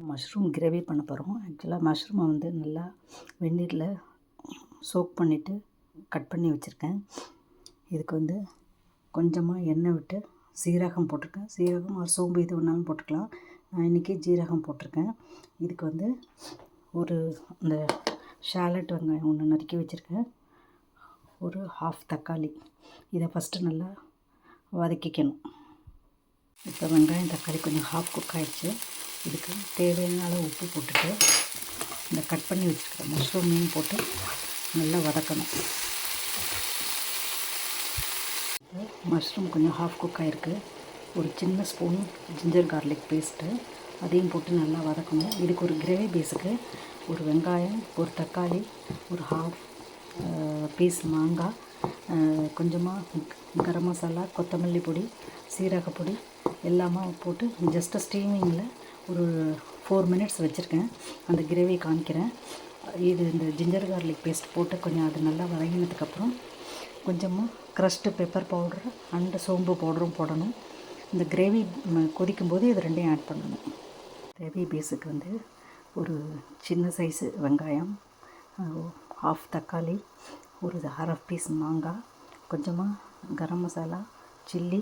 Mushroom gravy பண்ண போகிறோம். ஆக்சுவலாக மஷ்ரூமை வந்து நல்லா வெந்நீரில் சோக் பண்ணிவிட்டு கட் பண்ணி வச்சுருக்கேன். இதுக்கு வந்து கொஞ்சமாக எண்ணெய் விட்டு சீரகம் போட்டிருக்கேன். சீரகம் ஒரு சோம்பு இது வேணாலும் போட்டுக்கலாம். நான் இன்றைக்கி ஜீரகம் போட்டிருக்கேன். இதுக்கு வந்து ஒரு இந்த ஷாலட் வெங்காயம் ஒன்று நறுக்கி வச்சுருக்கேன். ஒரு ஹாஃப் தக்காளி. இதை ஃபஸ்ட்டு நல்லா வதக்கிக்கணும். இப்போ வெங்காயம் தக்காளி கொஞ்சம் ஹாஃப் குக் ஆகிடுச்சு. இதுக்கு தேவையான அளவு உப்பு போட்டுட்டு இந்த கட் பண்ணி வச்சுருக்கிற மஷ்ரூமையும் போட்டு நல்லா வதக்கணும். மஷ்ரூம் கொஞ்சம் ஹாஃப் குக் ஆகிருக்கு. ஒரு சின்ன ஸ்பூன் ஜிஞ்சர் கார்லிக் பேஸ்ட்டு அதையும் போட்டு நல்லா வதக்கணும். இதுக்கு ஒரு கிரேவி பேஸுக்கு ஒரு வெங்காயம், ஒரு தக்காளி, ஒரு ஹாஃப் பீஸ் மாங்காய், கொஞ்சமாக கரம் மசாலா, கொத்தமல்லி பொடி, சீரகப்பொடி எல்லாமே போட்டு ஜஸ்ட்டு ஸ்டீமிங்கில் ஒரு 4 மினிட்ஸ் வச்சுருக்கேன். அந்த கிரேவி காமிக்கிறேன். இது இந்த ஜிஞ்சர் கார்லிக் பேஸ்ட் போட்டு கொஞ்சம் அது நல்லா வதங்கினதுக்கப்புறம் கொஞ்சமாக க்ரஷ்டு பெப்பர் பவுட்ரு அண்டு சோம்பு பவுடரும் போடணும். இந்த கிரேவி கொதிக்கும்போது இது ரெண்டையும் ஆட் பண்ணணும். கிரேவி பேஸுக்கு வந்து ஒரு சின்ன சைஸு வெங்காயம், ஹாஃப் தக்காளி, ஒரு அரை பீஸ் மாங்காய், கொஞ்சமாக கரம் மசாலா, சில்லி,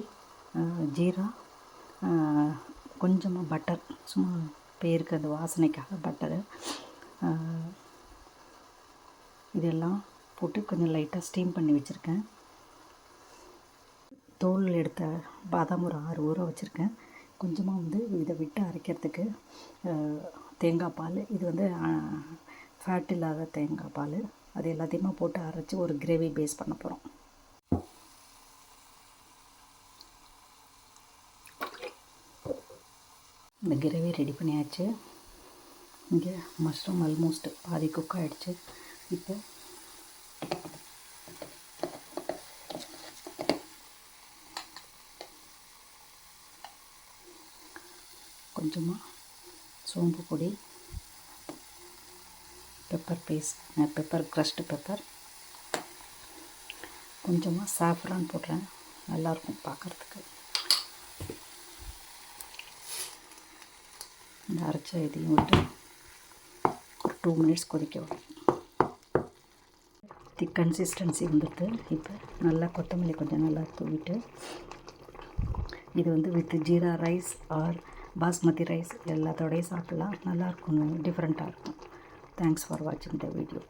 ஜீரா, கொஞ்சமாக பட்டர், சும்மா பேருக்கு அந்த வாசனைக்காக பட்டரு, இதெல்லாம் போட்டு கொஞ்சம் லைட்டாக ஸ்டீம் பண்ணி வச்சுருக்கேன். தோல் எடுத்த பாதாம் ஒரு 6 ஊற வச்சுருக்கேன். கொஞ்சமாக வந்து இதை விட்டு அரைக்கிறதுக்கு தேங்காய் பால், இது வந்து ஃபேட் இல்லாத தேங்காய் பால், அது எல்லாத்தையுமே போட்டு அரைச்சி ஒரு கிரேவி பேஸ் பண்ண போகிறோம். இந்த கிரேவி ரெடி பண்ணியாச்சு. இங்கே மஷ்ரூம் ஆல்மோஸ்ட் பாதி குக் ஆகிடுச்சு. இப்போ கொஞ்சமாக சோம்பு பொடி, pepper paste, pepper crushed pepper, கொஞ்சமாக சாஃப்ரான் போடுறேன், நல்லாயிருக்கும் பார்க்குறதுக்கு. இந்த அரைச்ச இதையும் விட்டு ஒரு 2 மினிட்ஸ் கொதிக்க விடும். திக் கன்சிஸ்டன்சி வந்துட்டு இப்போ நல்லா கொத்தமல்லி கொஞ்சம் நல்லா தூவிட்டு இது வந்து with jeera rice or basmati rice எல்லாத்தோடையும் சாப்பிட்லாம். நல்லாயிருக்கும், டிஃப்ரெண்ட்டாக இருக்கும். தேங்க்ஸ் ஃபார் வாட்சிங் த வீடியோ.